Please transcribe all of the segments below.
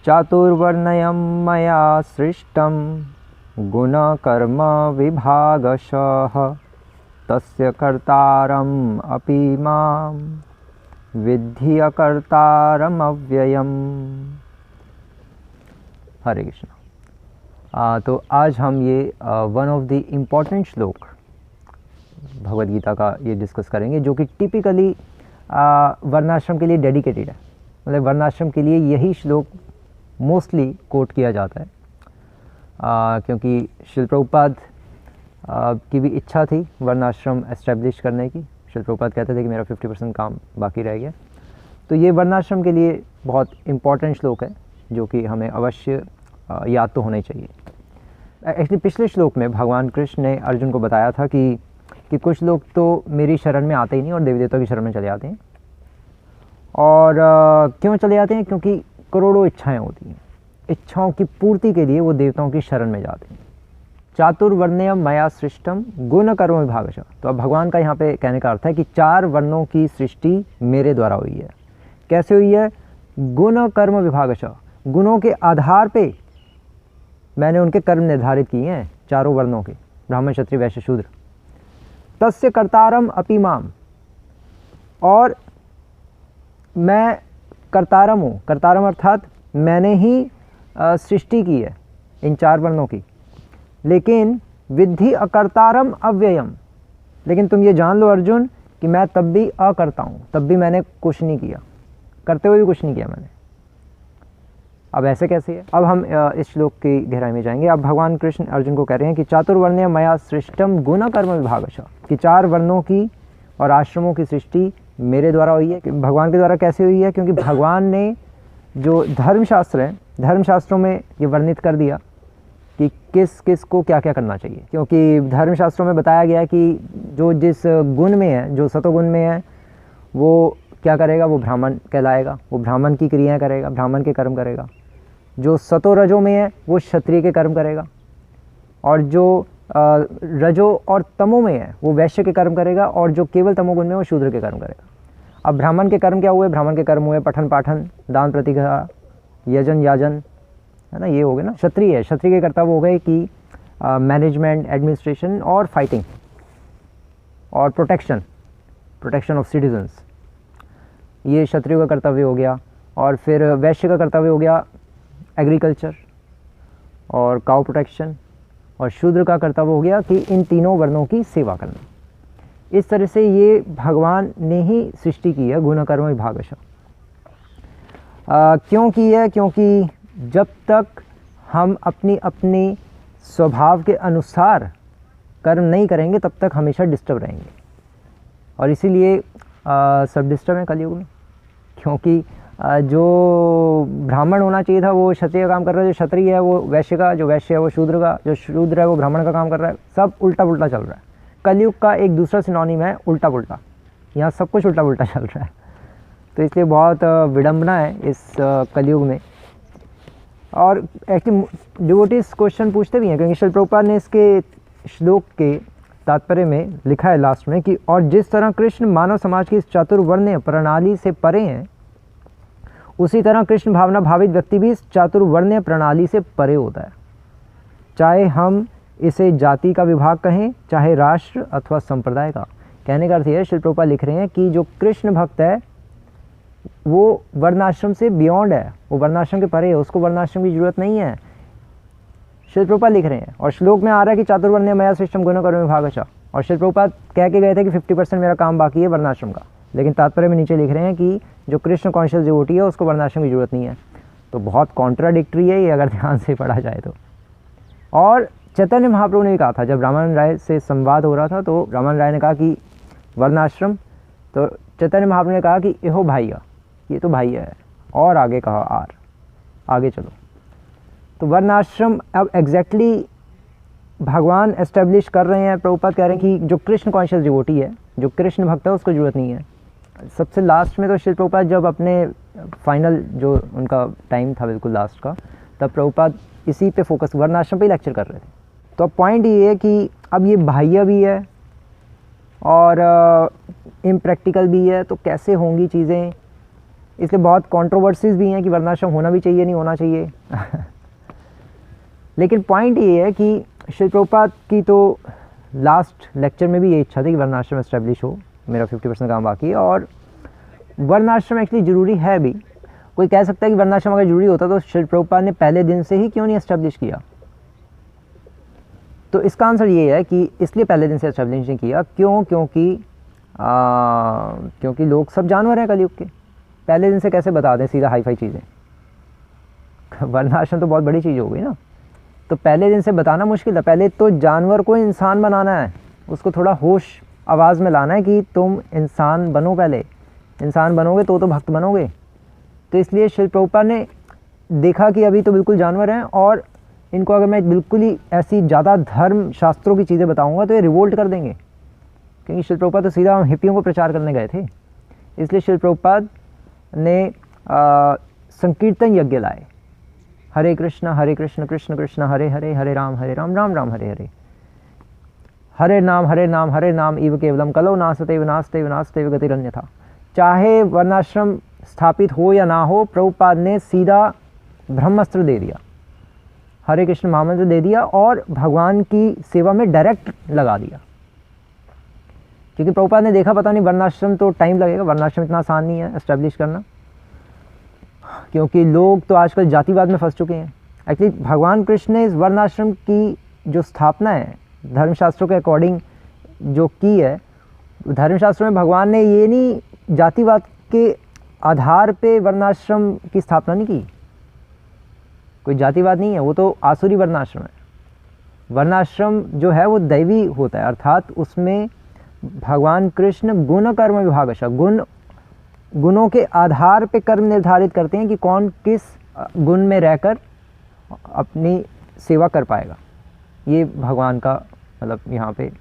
चातुर्वर्ण्यं मया सृष्टं गुणकर्म विभागशः तस्य कर्तारम् अपि मां विद्धि अकर्तारम् अव्ययम्। हरे कृष्णा। तो आज हम ये वन ऑफ द इम्पॉर्टेंट श्लोक भगवद गीता का ये डिस्कस करेंगे, जो कि टिपिकली वर्णाश्रम के लिए डेडिकेटेड है। मतलब वर्णाश्रम के लिए यही श्लोक मोस्टली कोट किया जाता है, क्योंकि श्रील प्रभुपाद की भी इच्छा थी वर्णाश्रम एस्टेब्लिश करने की। श्रील प्रभुपाद कहते थे कि मेरा 50% काम बाकी रह गया। तो ये वर्णाश्रम के लिए बहुत इम्पॉर्टेंट श्लोक है, जो कि हमें अवश्य याद तो होना ही चाहिए। एक्चुअली पिछले श्लोक में भगवान कृष्ण ने अर्जुन को बताया था कि कुछ लोग तो मेरी शरण में आते ही नहीं और देवी देवता की शरण में चले जाते हैं। और क्यों चले जाते हैं? क्योंकि करोड़ों इच्छाएं होती हैं, इच्छाओं की पूर्ति के लिए वो देवताओं की शरण में जाते हैं। चातुर्वर्ण्यम मया सृष्टम गुण कर्म विभागशः। तो अब भगवान का यहाँ पे कहने का अर्थ है कि 4 वर्णों की सृष्टि मेरे द्वारा हुई है। कैसे हुई है? गुण कर्म विभागशः। गुणों के आधार पे मैंने उनके कर्म निर्धारित किए हैं, 4 वर्णों के, ब्राह्मण क्षत्रिय वैश्य शूद्र। तस्य कर्तारम अपि माम, और मैं कर्तारम हूँ। कर्तारम अर्थात मैंने ही सृष्टि की है इन 4 वर्णों की। लेकिन विद्धि अकर्तारम अव्ययम, लेकिन तुम ये जान लो अर्जुन कि मैं तब भी अकर्ता हूँ, तब भी मैंने कुछ नहीं किया, करते हुए भी कुछ नहीं किया मैंने। अब ऐसे कैसे है? अब हम इस श्लोक की गहराई में जाएंगे। अब भगवान कृष्ण अर्जुन को कह रहे हैं कि चातुर्वर्ण्य मया सृष्टम गुण कर्म विभागशः, कि 4 वर्णों की और आश्रमों की सृष्टि मेरे द्वारा हुई है। भगवान के द्वारा कैसे हुई है? क्योंकि भगवान ने जो धर्मशास्त्र हैं, धर्मशास्त्रों में ये वर्णित कर दिया कि किस किस को क्या क्या करना चाहिए। क्योंकि धर्मशास्त्रों में बताया गया है कि जो जिस गुण में है, जो सतोगुण में है, वो क्या करेगा? वो ब्राह्मण कहलाएगा, वो ब्राह्मण की क्रियाएं करेगा, ब्राह्मण के कर्म करेगा। जो सतो रजो में है वो क्षत्रिय के कर्म करेगा, और जो रजो और तमो में है वो वैश्य के कर्म करेगा, और जो केवल तमोगुण में है वो शूद्र के कर्म करेगा। अब ब्राह्मण के कर्म क्या हुए? ब्राह्मण के कर्म हुए पठन पाठन, दान प्रतिग्रह, यजन याजन, है ना, ये हो गए ना। क्षत्रिय है, क्षत्रिय के कर्तव्य हो गए कि मैनेजमेंट, एडमिनिस्ट्रेशन और फाइटिंग और प्रोटेक्शन ऑफ सिटीजन्स, ये क्षत्रिय का कर्तव्य हो गया। और फिर वैश्य का कर्तव्य हो गया एग्रीकल्चर और काउ प्रोटेक्शन, और शूद्र का कर्तव्य हो गया कि इन तीनों वर्णों की सेवा करना। इस तरह से ये भगवान ने ही सृष्टि की है गुण कर्म विभागशः। क्यों की है? क्योंकि जब तक हम अपनी स्वभाव के अनुसार कर्म नहीं करेंगे तब तक हमेशा डिस्टर्ब रहेंगे। और इसीलिए सब डिस्टर्ब है कलयुग में, क्योंकि जो ब्राह्मण होना चाहिए था वो क्षत्रिय का काम कर रहा है, जो क्षत्रिय है वो वैश्य का, जो वैश्य है वो शूद्र का, जो शूद्र है वो ब्राह्मण का काम कर रहा है। सब उल्टा पुल्टा चल रहा है। कलयुग का एक दूसरा सिनोनिम है उल्टा पुल्टा। यहाँ सब कुछ उल्टा पुल्टा चल रहा है। तो इसलिए बहुत विडंबना है इस कलयुग में। और एक्चुअली डिवोटीज क्वेश्चन पूछते भी हैं, क्योंकि श्रील प्रभुपाद ने इसके श्लोक के तात्पर्य में लिखा है लास्ट में कि और जिस तरह कृष्ण मानव समाज की इस चातुर्वर्ण्य प्रणाली से परे हैं, उसी तरह कृष्ण भावना भावित व्यक्ति भी इस चातुर्वर्ण्य प्रणाली से परे होता है। चाहे हम इसे जाति का विभाग कहें, चाहे राष्ट्र अथवा संप्रदाय का। कहने का अर्थ है, श्रील प्रभुपाद लिख रहे हैं कि जो कृष्ण भक्त है वो वर्णाश्रम से बियॉन्ड है, वो वर्णाश्रम के परे है, उसको वर्णाश्रम की जरूरत नहीं है। श्रील प्रभुपाद लिख रहे हैं, और श्लोक में आ रहा है कि चातुर्वर्ण्य मया सृष्टम गुण कर्म विभागशः। और श्रील प्रभुपाद कह के गए थे कि 50% मेरा काम बाकी है वर्णाश्रम का, लेकिन तात्पर्य में नीचे लिख रहे हैं कि जो कृष्ण कॉन्शियस डिवोटी है उसको वर्णाश्रम की जरूरत नहीं है। तो बहुत कॉन्ट्राडिक्टरी है ये, अगर ध्यान से पढ़ा जाए तो। और चैतन्य महाप्रभु ने भी कहा था, जब रामानंद राय से संवाद हो रहा था तो रामानंद राय ने कहा कि वर्णाश्रम, तो चैतन्य महाप्रभु ने कहा कि एहो भाइया, ये तो भाइया है, और आगे कहा आगे चलो। तो वर्णाश्रम अब एग्जैक्टली भगवान एस्टेब्लिश कर रहे हैं। प्रभुपाद कह रहे हैं कि जो कृष्ण कॉन्शियस डिवोटी है, जो कृष्ण भक्त है, उसको ज़रूरत नहीं है। सबसे लास्ट में तो श्री प्रभुपाद जब अपने फाइनल जो उनका टाइम था बिल्कुल लास्ट का, तब प्रभुपाद इसी पे फोकस, वर्णाश्रम पे लेक्चर कर रहे थे। तो अब पॉइंट ये है कि अब ये बाह्य भी है और इम्प्रैक्टिकल भी है, तो कैसे होंगी चीज़ें, इसलिए बहुत कंट्रोवर्सीज भी हैं कि वर्णाश्रम होना भी चाहिए नहीं होना चाहिए लेकिन पॉइंट ये है कि श्रील प्रभुपाद की तो लास्ट लेक्चर में भी ये इच्छा थी कि वर्णाश्रम एस्टेब्लिश हो, मेरा 50% काम बाकी है। और वर्णाश्रम एक्चुअली ज़रूरी है भी। कोई कह सकता है कि वर्णाश्रम अगर ज़रूरी होता तो श्रील प्रभुपाद ने पहले दिन से ही क्यों नहीं एस्टेब्लिश किया। तो इसका आंसर ये है कि इसलिए पहले दिन से एस्टेब्लिश नहीं किया, क्योंकि लोग सब जानवर हैं कलयुग के। पहले दिन से कैसे बता दें सीधा हाई फाई चीज़ें वर्णाश्रम तो बहुत बड़ी चीज़ हो गई ना, तो पहले दिन से बताना मुश्किल है। पहले तो जानवर को इंसान बनाना है, उसको थोड़ा होश आवाज़ में लाना है कि तुम इंसान बनो, पहले इंसान बनोगे तो भक्त बनोगे। तो इसलिए श्रील प्रभुपाद ने देखा कि अभी तो बिल्कुल जानवर हैं और इनको अगर मैं बिल्कुल ही ऐसी ज़्यादा धर्म शास्त्रों की चीज़ें बताऊंगा तो ये रिवोल्ट कर देंगे, क्योंकि श्रील प्रभुपाद तो सीधा हिप्पियों को प्रचार करने गए थे। इसलिए श्रील प्रभुपाद ने संकीर्तन यज्ञ लाए, हरे कृष्ण कृष्ण कृष्ण हरे हरे, हरे राम राम राम हरे हरे, हरे नाम इव केवलम कलो नास्ते विनास्ते विनास्ते गतिरन्यथा। चाहे वर्णाश्रम स्थापित हो या ना हो, प्रभुपाद ने सीधा ब्रह्मास्त्र दे दिया, हरे कृष्ण महामंत्र दे दिया और भगवान की सेवा में डायरेक्ट लगा दिया। क्योंकि प्रभुपाद ने देखा पता नहीं वर्णाश्रम तो टाइम लगेगा, वर्णाश्रम इतना आसान नहीं है एस्टेब्लिश करना, क्योंकि लोग तो आजकल जातिवाद में फंस चुके हैं। एक्चुअली भगवान कृष्ण ने इस वर्णाश्रम की जो स्थापना है धर्मशास्त्रों के अकॉर्डिंग जो की है, धर्मशास्त्रों में भगवान ने ये नहीं जातिवाद के आधार पे वर्णाश्रम की स्थापना नहीं की, कोई जातिवाद नहीं है, वो तो आसुरी वर्णाश्रम है। वर्णाश्रम जो है वो दैवी होता है, अर्थात उसमें भगवान कृष्ण गुण कर्म विभागशः गुणों के आधार पे कर्म निर्धारित करते हैं कि कौन किस गुण में रहकर अपनी सेवा कर पाएगा। ये भगवान का मतलब यहाँ पे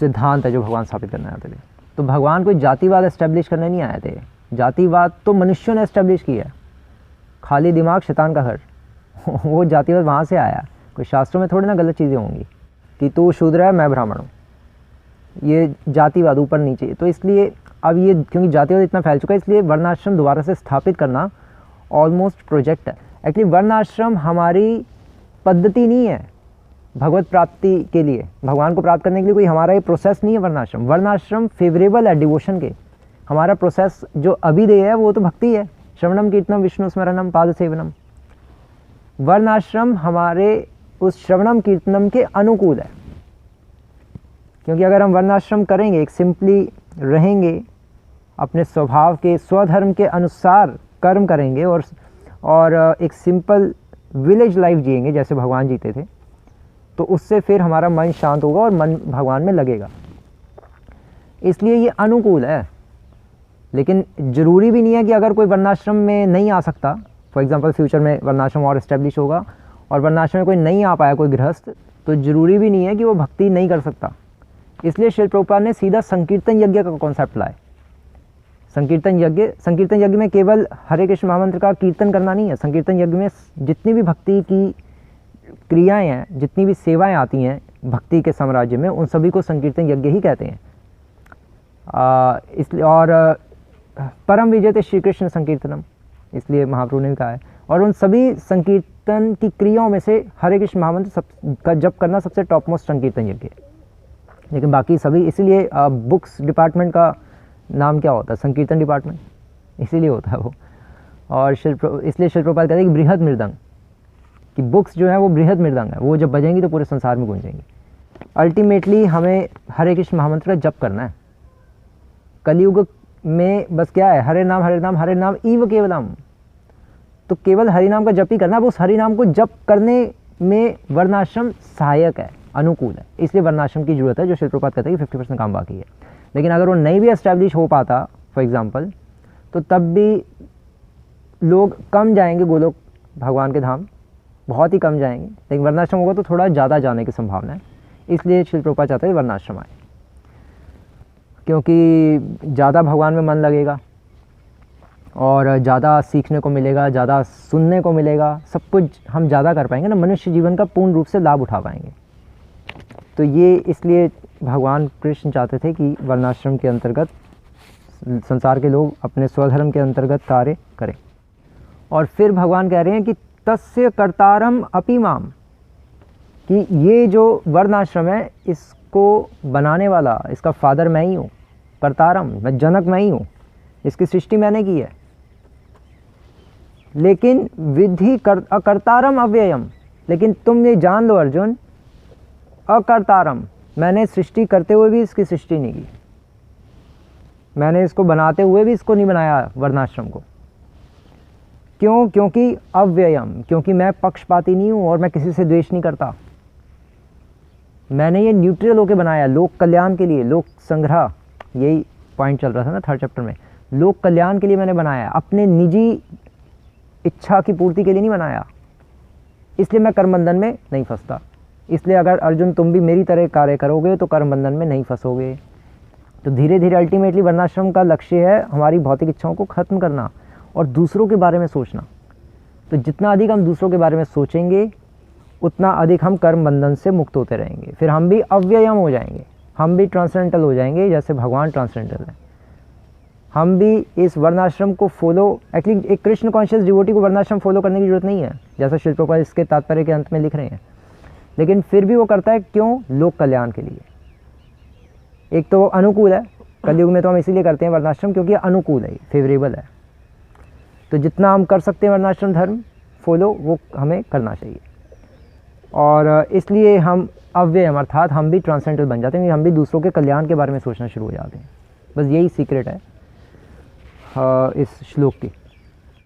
सिद्धांत है जो भगवान स्थापित करने आते थे। तो भगवान कोई जातिवाद एस्टेब्लिश करने नहीं आए थे, जातिवाद तो मनुष्यों ने एस्टेब्लिश किया, खाली दिमाग शैतान का घर वो जातिवाद वहाँ से आया। कोई शास्त्रों में थोड़ी ना गलत चीज़ें होंगी कि तू शूद्र है मैं ब्राह्मण हूँ, ये जातिवाद ऊपर नीचे। तो इसलिए अब ये क्योंकि जातिवाद इतना फैल चुका है, इसलिए वर्णाश्रम दोबारा से स्थापित करना ऑलमोस्ट प्रोजेक्ट है। एक्चुअली वर्णाश्रम हमारी पद्धति नहीं है भगवत प्राप्ति के लिए, भगवान को प्राप्त करने के लिए कोई हमारा ये प्रोसेस नहीं है। वर्णाश्रम फेवरेबल है डिवोशन के। हमारा प्रोसेस जो अभिधेय है वो तो भक्ति है, श्रवणम कीर्तनम विष्णु स्मरणम पाद सेवनम। वर्णाश्रम हमारे उस श्रवणम कीर्तनम के अनुकूल है, क्योंकि अगर हम वर्णाश्रम करेंगे, एक सिंपली रहेंगे, अपने स्वभाव के स्वधर्म के अनुसार कर्म करेंगे और एक सिंपल विलेज लाइफ जिएंगे जैसे भगवान जीते थे, तो उससे फिर हमारा मन शांत होगा और मन भगवान में लगेगा। इसलिए ये अनुकूल है। लेकिन ज़रूरी भी नहीं है कि अगर कोई वर्णाश्रम में नहीं आ सकता, फॉर एग्जांपल फ्यूचर में वर्णाश्रम और इस्टेब्लिश होगा और वर्णाश्रम में कोई नहीं आ पाया, कोई गृहस्थ, तो ज़रूरी भी नहीं है कि वो भक्ति नहीं कर सकता। इसलिए श्रील प्रभुपाद ने सीधा संकीर्तन यज्ञ का कॉन्सेप्ट लाए। संकीर्तन यज्ञ में केवल हरे कृष्ण महामंत्र का कीर्तन करना नहीं है। संकीर्तन यज्ञ में जितनी भी भक्ति की क्रियाएं हैं, जितनी भी सेवाएं आती हैं भक्ति के साम्राज्य में, उन सभी को संकीर्तन यज्ञ ही कहते हैं। इसलिए और परम विजयते श्री कृष्ण संकीर्तनम, इसलिए महाप्रभु ने भी कहा है। और उन सभी संकीर्तन की क्रियाओं में से हरे कृष्ण महामंत्र का जप करना सबसे टॉप मोस्ट संकीर्तन यज्ञ है। लेकिन बाकी सभी, इसीलिए बुक्स डिपार्टमेंट का नाम क्या होता है? संकीर्तन डिपार्टमेंट, इसीलिए होता है वो। और इसलिए श्रील प्रभुपाद कहते हैं कि बृहद मृदंग, कि बुक्स जो है वो बृहद मृदंग है, वो जब बजेंगी तो पूरे संसार में गूंजेंगी। अल्टीमेटली हमें हरे कृष्ण महामंत्र का जप करना है। कलयुग में बस क्या है, हरे नाम इव केवलम, तो केवल हरि नाम का जप ही करना है। उस हरि नाम को जप करने में वर्णाश्रम सहायक है, अनुकूल है, इसलिए वर्णाश्रम की जरूरत है, जो श्रील प्रभुपाद कहते हैं कि 50% काम बाकी है। लेकिन अगर वो नहीं भी एस्टैब्लिश हो पाता फॉर एग्जांपल, तो तब भी लोग कम जाएंगे गोलोक भगवान के धाम, बहुत ही कम जाएंगे। लेकिन वर्णाश्रम होगा तो थोड़ा ज़्यादा जाने की संभावना है। इसलिए श्रील प्रभुपाद चाहते हैं वर्णाश्रम आए, क्योंकि ज़्यादा भगवान में मन लगेगा और ज़्यादा सीखने को मिलेगा, ज़्यादा सुनने को मिलेगा, सब कुछ हम ज़्यादा कर पाएंगे ना, मनुष्य जीवन का पूर्ण रूप से लाभ उठा पाएंगे। तो ये इसलिए भगवान कृष्ण चाहते थे कि वर्णाश्रम के अंतर्गत संसार के लोग अपने स्वधर्म के अंतर्गत कार्य करें। और फिर भगवान कह रहे हैं कि तस्य कर्तारम अपि माम, कि ये जो वर्णाश्रम है इसको बनाने वाला, इसका फादर मैं ही हूँ, कर्तारम, मैं जनक मैं ही हूँ, इसकी सृष्टि मैंने की है। लेकिन विधि अकर्तारम अव्ययम, लेकिन तुम ये जान लो अर्जुन, अकर्तारम, मैंने सृष्टि करते हुए भी इसकी सृष्टि नहीं की, मैंने इसको बनाते हुए भी इसको नहीं बनाया वर्णाश्रम को। क्यों? क्योंकि अव्ययम, क्योंकि मैं पक्षपाती नहीं हूँ और मैं किसी से द्वेष नहीं करता। मैंने ये न्यूट्रल होकर बनाया, लोक कल्याण के लिए, लोक संग्रह, यही पॉइंट चल रहा था ना 3rd चैप्टर में। लोक कल्याण के लिए मैंने बनाया, अपने निजी इच्छा की पूर्ति के लिए नहीं बनाया। इसलिए मैं कर्म बंधन में नहीं फंसता। इसलिए अगर अर्जुन तुम भी मेरी तरह कार्य करोगे तो कर्म बंधन में नहीं फंसोगे। तो धीरे धीरे अल्टीमेटली वर्णाश्रम का लक्ष्य है हमारी भौतिक इच्छाओं को ख़त्म करना और दूसरों के बारे में सोचना। तो जितना अधिक हम दूसरों के बारे में सोचेंगे उतना अधिक हम कर्म बंधन से मुक्त होते रहेंगे। फिर हम भी अव्ययम हो जाएंगे, हम भी ट्रांसेंडेंटल हो जाएंगे, जैसे भगवान ट्रांसेंडेंटल है। हम भी इस वर्णाश्रम को फॉलो, एक्चुअली एक कृष्ण कॉन्शियस डिवोटी को वर्णाश्रम फॉलो करने की जरूरत नहीं है, जैसा शिल प्रभुपाद इसके तात्पर्य के अंत में लिख रहे हैं। लेकिन फिर भी वो करता है, क्यों? लोक कल्याण के लिए। एक तो अनुकूल है, कलयुग में तो हम इसीलिए करते हैं वर्णाश्रम क्योंकि अनुकूल है, फेवरेबल है। तो जितना हम कर सकते हैं वर्णाश्रम धर्म फॉलो, वो हमें करना चाहिए। और इसलिए हम अव्ययम अर्थात हम भी ट्रांसेंडेंटल बन जाते हैं, हम भी दूसरों के कल्याण के बारे में सोचना शुरू हो जाते हैं। बस यही सीक्रेट है इस श्लोक की।